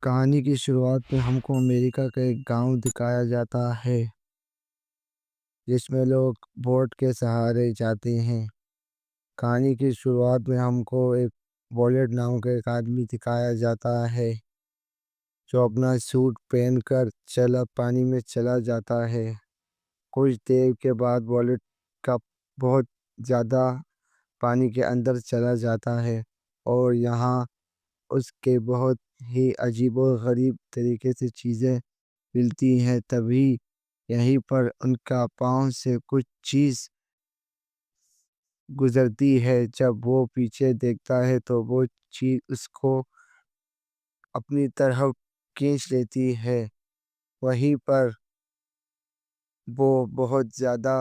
کہانی کی شروعات میں ہم کو امریکہ کا ایک گاؤں دکھایا جاتا ہے جس میں لوگ بوٹ کے سہارے جاتے ہیں۔ کہانی کی شروعات میں ہم کو ایک والٹ نام کا ایک آدمی دکھایا جاتا ہے جو اپنا سوٹ پہن کر پانی میں چلا جاتا ہے۔ کچھ دیر کے بعد والٹ کا بہت زیادہ پانی کے اندر چلا جاتا ہے اور یہاں اس کے بہت ہی عجیب و غریب طریقے سے چیزیں ملتی ہیں۔ تبھی یہیں پر ان کا پاؤں سے کچھ چیز گزرتی ہے۔ جب وہ پیچھے دیکھتا ہے تو وہ چیز اس کو اپنی طرف کھینچ لیتی ہے۔ وہیں پر وہ بہت زیادہ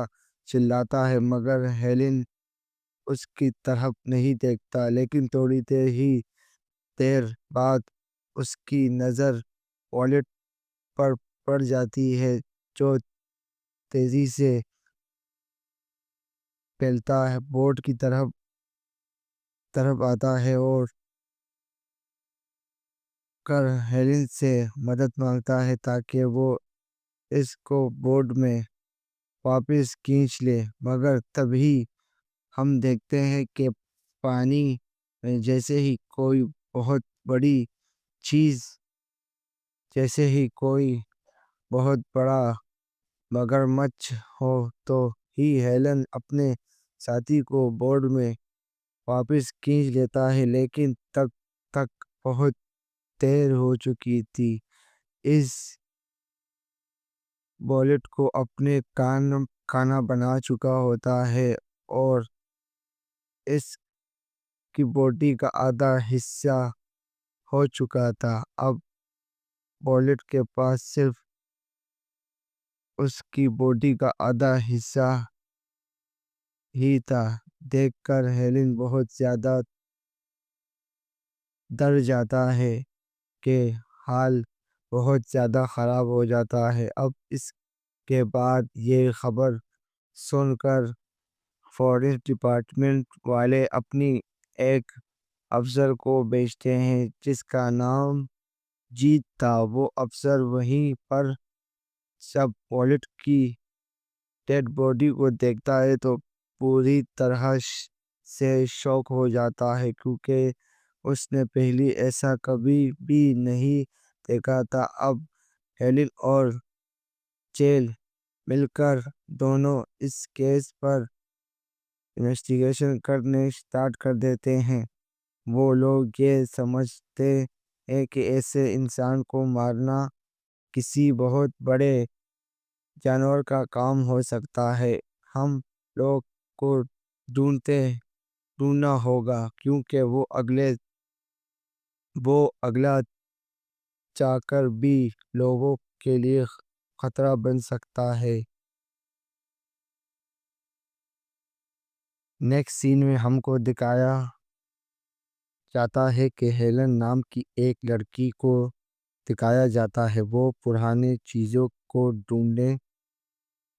چلاتا ہے مگر ہیلن اس کی طرف نہیں دیکھتا، لیکن تھوڑی دیر بعد اس کی نظر والٹ پر پڑ جاتی ہے جو تیزی سے پھیلتا ہے، بوٹ کی طرف آتا ہے اور ہیلن سے مدد مانگتا ہے تاکہ وہ اس کو بوٹ میں واپس کھینچ لے۔ مگر تبھی ہم دیکھتے ہیں کہ پانی میں جیسے ہی کوئی بہت بڑا مگرمچھ ہو تو ہی ہیلن اپنے ساتھی کو بوٹ میں واپس کھینچ لیتا ہے، لیکن تب تک بہت دیر ہو چکی تھی۔ اس والٹ کو اپنے کھانا بنا چکا ہوتا ہے اور اس کی باڈی کا آدھا حصہ ہو چکا تھا۔ اب والٹ کے پاس صرف اس کی باڈی کا آدھا حصہ ہی تھا۔ دیکھ کر ہیلن بہت زیادہ ڈر جاتا ہے کہ حال بہت زیادہ خراب ہو جاتا ہے۔ اب اس کے بعد یہ خبر سن کر فوریسٹ ڈپارٹمنٹ والے اپنی ایک افسر کو بھیجتے ہیں جس کا نام جیت تھا۔ وہ افسر وہیں پر جب والٹ کی ڈیڈ باڈی کو دیکھتا ہے تو پوری طرح سے شاک ہو جاتا ہے، کیونکہ اس نے پہلے ایسا کبھی بھی نہیں دیکھا تھا۔ اب ہیلن اور چیل مل کر دونوں اس کیس پر انویسٹیگیشن کرنے سٹارٹ کر دیتے ہیں۔ وہ لوگ یہ سمجھتے ہیں کہ ایسے انسان کو مارنا کسی بہت بڑے جانور کا کام ہو سکتا ہے۔ ہم لوگ کو ڈھونڈنا ہوگا کیونکہ وہ اگلا چا کر بھی لوگوں کے لیے خطرہ بن سکتا ہے۔ نیکسٹ سین میں ہم کو دکھایا جاتا ہے کہ ہیلن نام کی ایک لڑکی کو دکھایا جاتا ہے۔ وہ پرانے چیزوں کو ڈھونڈنے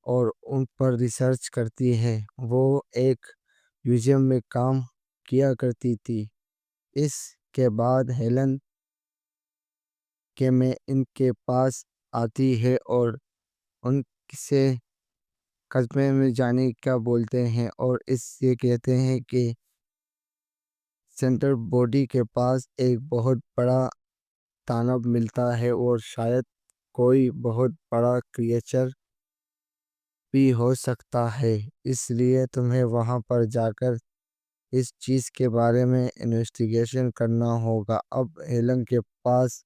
اور ان پر ریسرچ کرتی ہے۔ وہ ایک میوزیم میں کام کیا کرتی تھی۔ اس کے بعد ہیلن میں ان کے پاس آتی ہے اور ان سے قصبے میں جانے کا بولتے ہیں اور اس سے کہتے ہیں کہ سینٹر باڈی کے پاس ایک بہت بڑا دانو ملتا ہے اور شاید کوئی بہت بڑا کریچر بھی ہو سکتا ہے، اس لیے تمہیں وہاں پر جا کر اس چیز کے بارے میں انویسٹیگیشن کرنا ہوگا۔ اب ہیلن کے پاس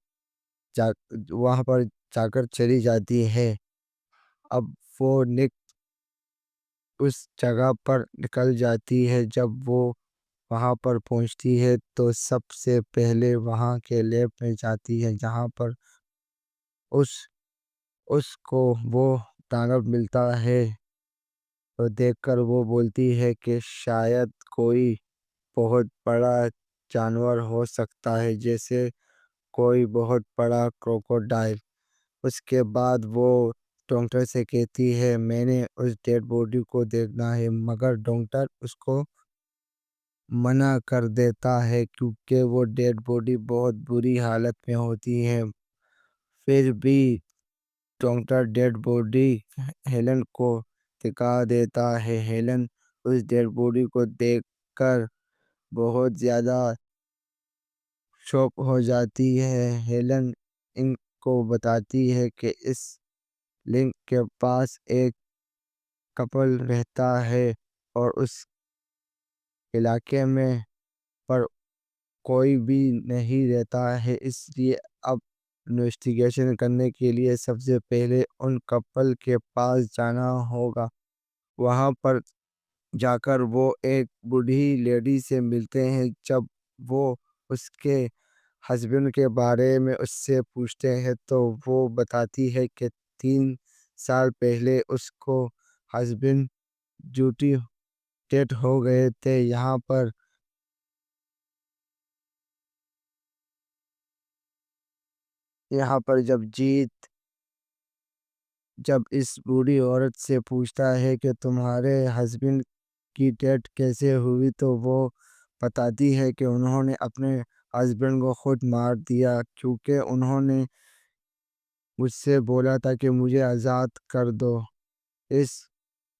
وہاں پر جا کر چلی جاتی ہے۔ اب وہ اس جگہ پر نکل جاتی ہے۔ جب وہ وہاں پر پہنچتی ہے تو سب سے پہلے وہاں کے لیب میں جاتی ہے جہاں پر اس کو وہ دانو ملتا ہے۔ تو دیکھ کر وہ بولتی ہے کہ شاید کوئی بہت بڑا جانور ہو سکتا ہے، جیسے کوئی بہت بڑا کروکوڈائل۔ اس کے بعد وہ ڈاکٹر سے کہتی ہے میں نے اس ڈیڈ باڈی کو دیکھنا ہے، مگر ڈاکٹر اس کو منع کر دیتا ہے کیونکہ وہ ڈیڈ باڈی بہت بری حالت میں ہوتی ہے۔ پھر بھی ڈاکٹر ڈیڈ باڈی ہیلن کو دکھا دیتا ہے۔ ہیلن اس ڈیڈ باڈی کو دیکھ کر بہت زیادہ شوق ہو جاتی ہے۔ ہیلن ان کو بتاتی ہے کہ اس لنک کے پاس ایک کپل رہتا ہے اور اس علاقے میں پر کوئی بھی نہیں رہتا ہے، اس لیے اب انویسٹیگیشن کرنے کے لیے سب سے پہلے ان کپل کے پاس جانا ہوگا۔ وہاں پر جا کر وہ ایک بوڑھی لیڈی سے ملتے ہیں۔ جب وہ اس کے ہسبینڈ کے بارے میں اس سے پوچھتے ہیں تو وہ بتاتی ہے کہ 3 سال پہلے اس کو ہسبینڈ ڈیوٹی ڈیتھ ہو گئے تھے۔ یہاں پر جب اس بوڑھی عورت سے پوچھتا ہے کہ تمہارے ہسبینڈ کی ڈیتھ کیسے ہوئی تو وہ بتاتی ہے کہ انہوں نے اپنے ہسبینڈ کو خود مار دیا کیونکہ انہوں نے مجھ سے بولا تھا کہ مجھے آزاد کر دو۔ اس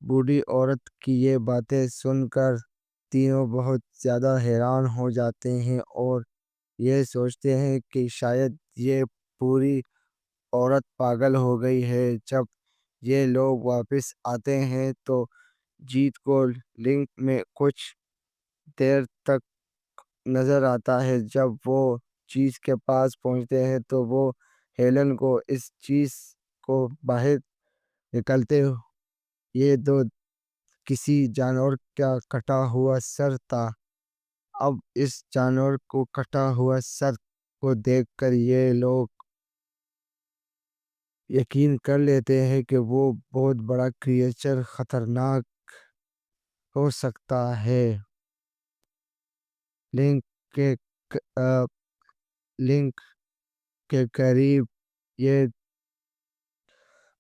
بوڑھی عورت کی یہ باتیں سن کر تینوں بہت زیادہ حیران ہو جاتے ہیں اور یہ سوچتے ہیں کہ شاید یہ پوری عورت پاگل ہو گئی ہے۔ جب یہ لوگ واپس آتے ہیں تو جیت کو لنک میں کچھ دیر تک نظر آتا ہے۔ جب وہ چیز کے پاس پہنچتے ہیں تو وہ ہیلن کو اس چیز کو باہر نکلتے یہ دو کسی جانور کا کٹا ہوا سر تھا۔ اب اس جانور کو کٹا ہوا سر کو دیکھ کر یہ لوگ یقین کر لیتے ہیں کہ وہ بہت بڑا کریچر خطرناک ہو سکتا ہے۔ لنک کے لنک کے قریب یہ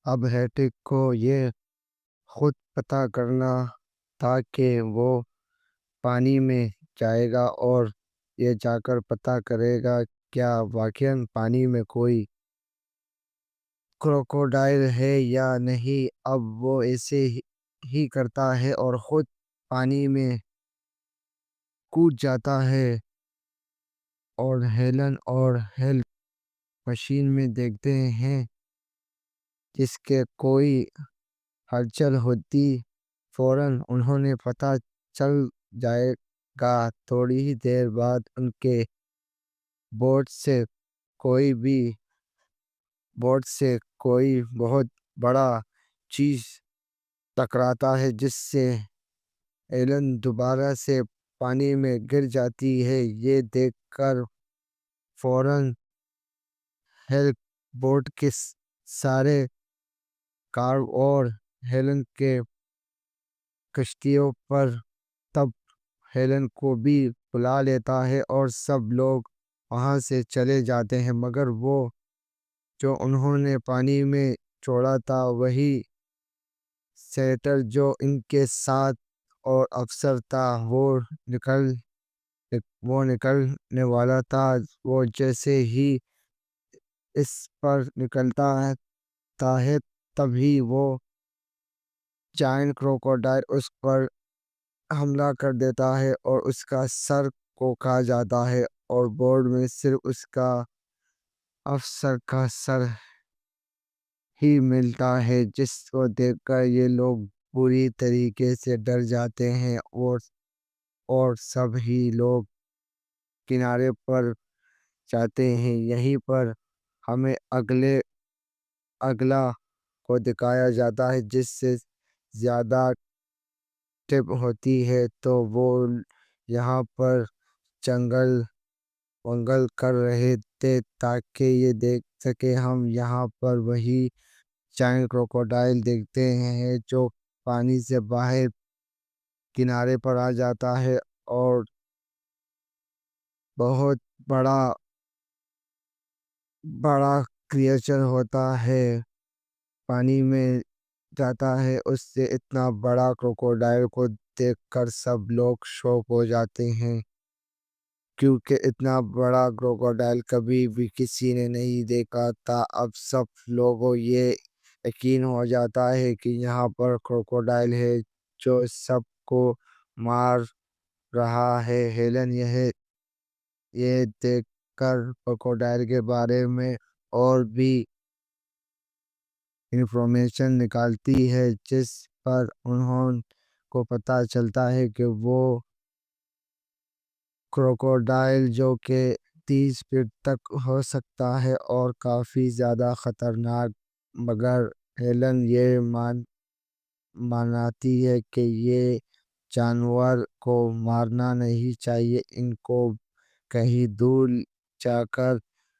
اب ہیٹک کو یہ خود پتہ کرنا تھا کہ وہ پانی میں جائے گا اور یہ جا کر پتہ کرے گا کیا واقعاً پانی میں کوئی کروکوڈائل ہے یا نہیں۔ اب وہ ایسے ہی کرتا ہے اور خود پانی میں کود جاتا ہے اور ہیلن اور ہیلپ مشین میں دیکھتے ہیں جس کے کوئی ہلچل ہوتی فوراً انہیں پتہ چل جائے گا۔ تھوڑی ہی دیر بعد ان کے بوٹ سے کوئی بہت بڑا چیز ٹکراتا ہے جس سے ایلن دوبارہ سے پانی میں گر جاتی ہے۔ یہ دیکھ کر فوراً ہیلپ بوٹ کے سارے کارو اور ہیلن کے کشتیوں پر تب ہیلن کو بھی بلا لیتا ہے اور سب لوگ وہاں سے چلے جاتے ہیں مگر وہ جو انہوں نے پانی میں چھوڑا تھا وہی سیٹر جو ان کے ساتھ اور افسر تھا وہ نکلنے والا تھا۔ وہ جیسے ہی اس پر نکلتا ہے تبھی وہ جائنٹ کروکوڈائل اس پر حملہ کر دیتا ہے اور اس کا سر کو کھا جاتا ہے اور بورڈ میں صرف اس کا افسر کا سر ہی ملتا ہے جس کو دیکھ کر یہ لوگ پوری طریقے سے ڈر جاتے ہیں اور سب ہی لوگ کنارے پر جاتے ہیں۔ یہیں پر ہمیں اگلا کو دکھایا جاتا ہے جس سے زیادہ ٹپ ہوتی ہے تو وہ یہاں پر جنگل ونگل کر رہے تھے تاکہ یہ دیکھ سکے ہم یہاں پر وہی جائنٹ کروکوڈائل دیکھتے ہیں جو پانی سے باہر کنارے پر آ جاتا ہے اور بہت بڑا کریچر ہوتا ہے پانی میں جاتا ہے۔ اس سے اتنا بڑا کروکوڈائل کو دیکھ کر سب لوگ شوک ہو جاتے ہیں، کیونکہ اتنا بڑا کروکوڈائل کبھی بھی کسی نے نہیں دیکھا تھا۔ اب سب لوگوں یہ یقین ہو جاتا ہے کہ یہاں پر کروکوڈائل ہے جو سب کو مار رہا ہے۔ ہیلن یہ دیکھ کر کروکوڈائل کے بارے میں اور بھی انفارمیشن نکالتی ہے، جس پر انہوں کو پتہ چلتا ہے کہ وہ کروکوڈائل جو کہ 30 فٹ تک ہو سکتا ہے اور کافی زیادہ خطرناک، مگر ہیلن یہ مانتی ہے کہ یہ جانور کو مارنا نہیں چاہیے، ان کو کہیں دور جا کر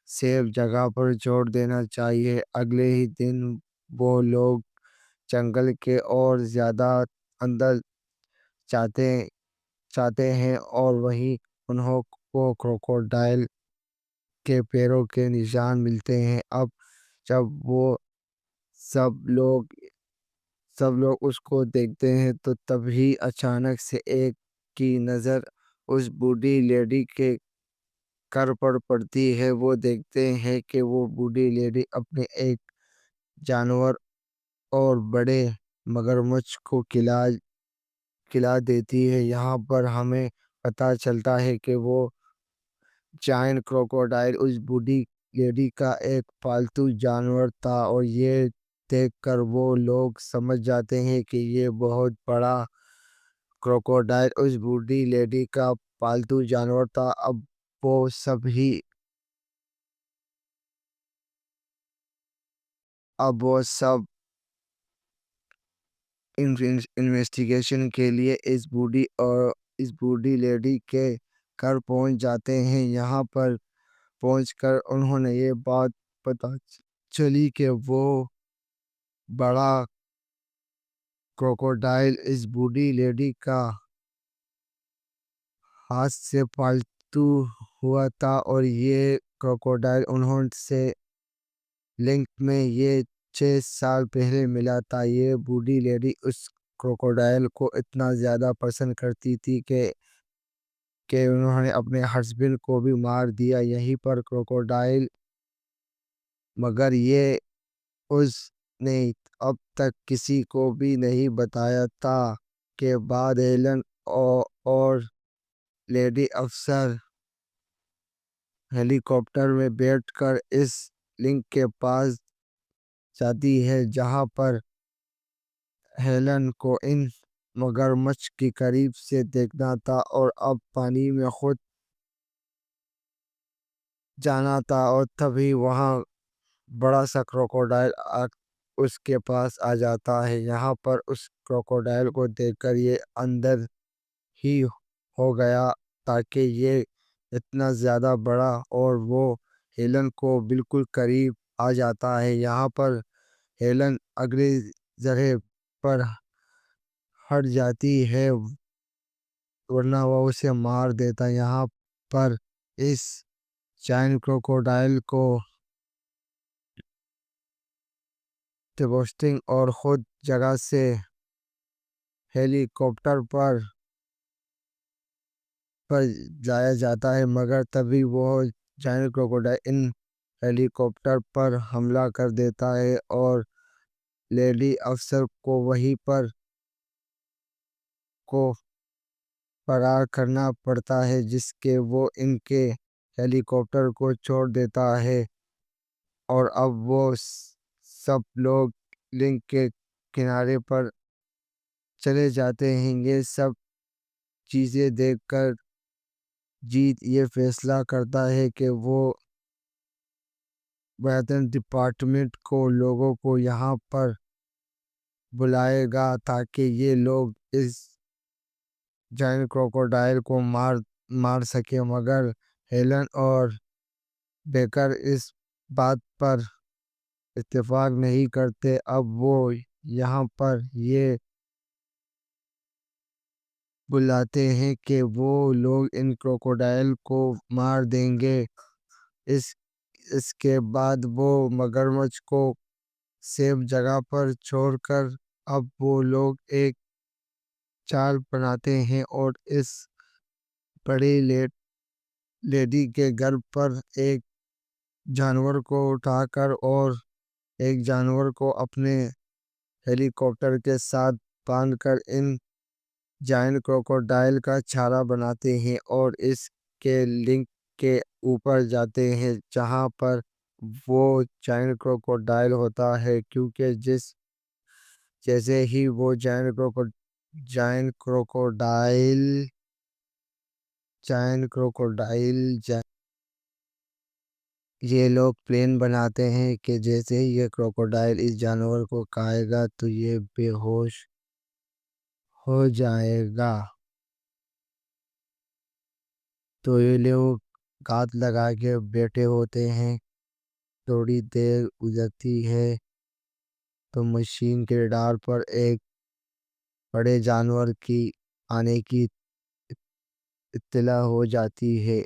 سیف جگہ پر چھوڑ دینا چاہیے۔ اگلے ہی دن وہ لوگ جنگل کے اور زیادہ اندر جاتے ہیں اور وہیں انہوں کو کروکوڈائل کے پیروں کے نشان ملتے ہیں۔ اب جب وہ سب لوگ اس کو دیکھتے ہیں تو تبھی اچانک سے ایک کی نظر اس بوڑھی لیڈی کے سر پر پڑتی ہے۔ وہ دیکھتے ہیں کہ وہ بوڑھی لیڈی اپنے ایک جانور اور بڑے مگرمچھ کو کھلا دیتی ہے۔ یہاں پر ہمیں پتہ چلتا ہے کہ وہ جائنٹ کروکوڈائل اس بوڑھی لیڈی کا ایک پالتو جانور تھا، اور یہ دیکھ کر وہ لوگ سمجھ جاتے ہیں کہ یہ بہت بڑا کروکوڈائل اس بوڑھی لیڈی کا پالتو جانور تھا۔ اب وہ سب انویسٹیگیشن کے لیے اس بوڑھی لیڈی کے گھر پہنچ جاتے ہیں۔ یہاں پر پہنچ کر انہوں نے یہ بات پتہ چلی کہ وہ بڑا کروکوڈائل اس بوڑھی لیڈی کا ہاتھ سے پالتو ہوا تھا، اور یہ کروکوڈائل انہوں سے لنک میں یہ 6 سال پہلے ملا تھا۔ یہ بوڑھی لیڈی اس کروکوڈائل کو اتنا زیادہ پسند کرتی تھی کہ انہوں نے اپنے ہسبینڈ کو بھی مار دیا یہیں پر کروکوڈائل، مگر یہ اس نے اب تک کسی کو بھی نہیں بتایا تھا۔ کے بعد ہیلن اور لیڈی افسر ہیلی کاپٹر میں بیٹھ کر اس لنک کے پاس جاتی ہے، جہاں پر ہیلن کو ان مگرمچھ کی قریب سے دیکھنا تھا اور اب پانی میں خود جانا تھا، اور تبھی وہاں بڑا سا کروکوڈائل اس کے پاس آ جاتا ہے۔ یہاں پر اس کروکوڈائل کو دیکھ کر یہ اندر ہی ہو گیا تاکہ یہ اتنا زیادہ بڑا، اور وہ ہیلن کو بالکل قریب آ جاتا ہے۔ یہاں پر ہیلن اگلی جگہ پر ہٹ جاتی ہے، ورنہ وہ اسے مار دیتا۔ یہاں پر اس جائنٹ کروکوڈائل کو ٹیبوسٹنگ اور خود جگہ سے ہیلی کاپٹر پر لایا جاتا ہے، مگر تبھی وہ جائنٹ کروکوڈائل ان ہیلی کاپٹر پر حملہ کر دیتا ہے اور لیڈی افسر کو وہیں پر کو فرار کرنا پڑتا ہے، جس کے وہ ان کے ہیلی کاپٹر کو چھوڑ دیتا ہے، اور اب وہ سب لوگ لنک کے کنارے پر چلے جاتے ہیں۔ یہ سب چیزیں دیکھ کر جیت یہ فیصلہ کرتا ہے کہ وہ ویٹرن ڈپارٹمنٹ کو لوگوں کو یہاں پر بلائے گا تاکہ یہ لوگ اس جائنٹ کروکوڈائل کو مار سکے، مگر ہیلن اور بیکر اس بات پر اتفاق نہیں کرتے۔ اب وہ یہاں پر یہ بلاتے ہیں کہ وہ لوگ ان کروکوڈائل کو مار دیں گے۔ اس کے بعد وہ مگرمچھ کو سیف جگہ پر چھوڑ کر اب وہ لوگ ایک چال بناتے ہیں اور اس بڑی لیڈی کے گھر پر ایک جانور کو اٹھا کر اور ایک جانور کو اپنے ہیلی کاپٹر کے ساتھ باندھ کر ان جائنٹ کروکوڈائل کا چھالہ بناتے ہیں اور اس کے لنک کے اوپر جاتے ہیں جہاں پر وہ جائنٹ کروکوڈائل ہوتا ہے، کیونکہ جیسے ہی وہ جائنٹ کروکوڈائل یہ لوگ پلان بناتے ہیں کہ جیسے ہی یہ کروکوڈائل اس جانور کو کھائے گا تو یہ بے ہوش ہو جائے گا۔ تو یہ لوگ گھات لگا کے بیٹھے ہوتے ہیں۔ تھوڑی دیر گزرتی ہے تو مشین کے ریڈار پر ایک بڑے جانور کی آنے کی اطلاع ہو جاتی ہے۔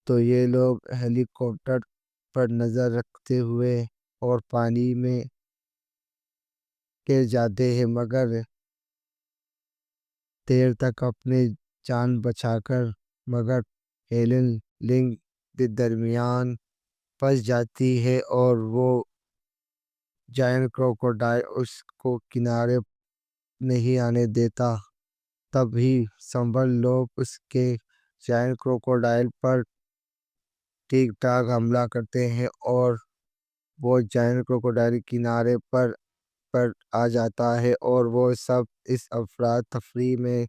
تو یہ لوگ ہیلی کاپٹر پر نظر رکھتے ہوئے اور پانی میں گر جاتے ہیں، مگر دیر تک اپنی جان بچا کر، مگر ہیلن لنک کے درمیان پھنس جاتی ہے اور وہ جائنٹ کروکوڈائل اس کو کنارے نہیں آنے دیتا۔ تب ہی سنبل لوگ اس کے جائنٹ کروکوڈائل پر ٹھیک ٹھاک حملہ کرتے ہیں اور وہ جائنٹ کروکوڈائل کنارے پر آ جاتا ہے اور وہ سب اس افراتفری میں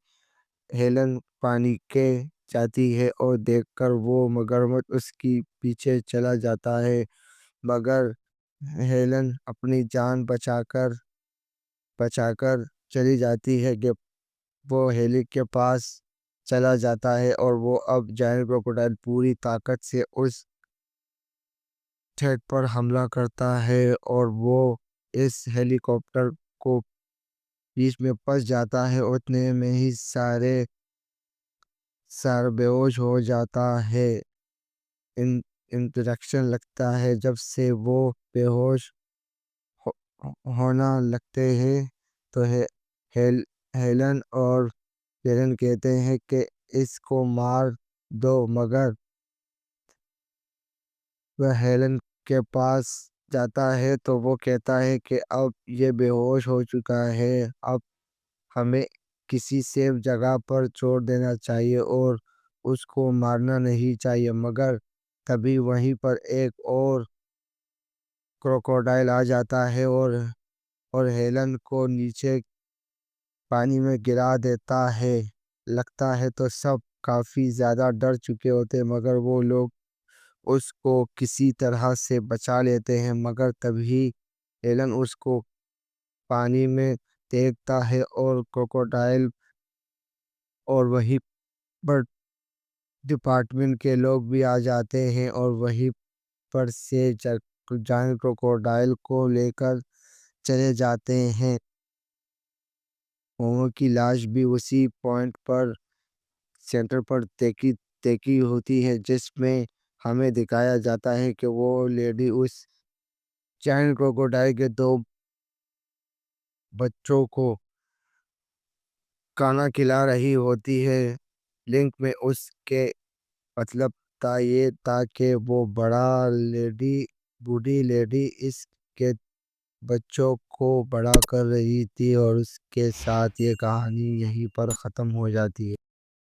ہیلن پانی کے جاتی ہے اور دیکھ کر وہ مگرمچھ اس کی پیچھے چلا جاتا ہے، مگر ہیلن اپنی جان بچا کر چلی جاتی ہے کہ وہ ہیلی کے پاس چلا جاتا ہے اور وہ اب جائنٹ کروکوڈائل پوری طاقت سے اس تھیٹ پر حملہ کرتا ہے اور وہ اس ہیلی کاپٹر کو بیچ میں پھنس جاتا ہے۔ اتنے میں ہی سارا بے ہوش ہو جاتا ہے۔ انٹریکشن لگتا ہے جب سے وہ بے ہوش ہونا لگتے ہیں تو ہیلن اور کیرن کہتے ہیں کہ اس کو مار دو، مگر وہ ہیلن کے پاس جاتا ہے تو وہ کہتا ہے کہ اب یہ بے ہوش ہو چکا ہے، اب ہمیں کسی سیف جگہ پر چھوڑ دینا چاہیے اور اس کو مارنا نہیں چاہیے، مگر تبھی وہیں پر ایک اور کروکوڈائل آ جاتا ہے اور ہیلن کو نیچے پانی میں گرا دیتا ہے۔ لگتا ہے تو سب کافی زیادہ ڈر چکے ہوتے ہیں، مگر وہ لوگ اس کو کسی طرح سے بچا لیتے ہیں، مگر تبھی ہیلن اس کو پانی میں دیکھتا ہے اور کروکوڈائل اور وہیں پر ڈپارٹمنٹ کے لوگ بھی آ جاتے ہیں اور وہیں پر سے جائنٹ کروکوڈائل کو لے کر چلے جاتے ہیں۔ مومو کی لاش بھی اسی پوائنٹ پر سینٹر پر دیکھی ہوتی ہے، جس میں ہمیں دکھایا جاتا ہے کہ وہ لیڈی اس جائنٹ کروکوڈائل کے دو بچوں کو کھانا کھلا رہی ہوتی ہے۔ لنک میں اس کے مطلب یہ تھا کہ وہ بوڑھی لیڈی اس کے بچوں کو بڑا کر رہی تھی، اور اس کے ساتھ یہ کہانی یہیں پر ختم ہو جاتی ہے۔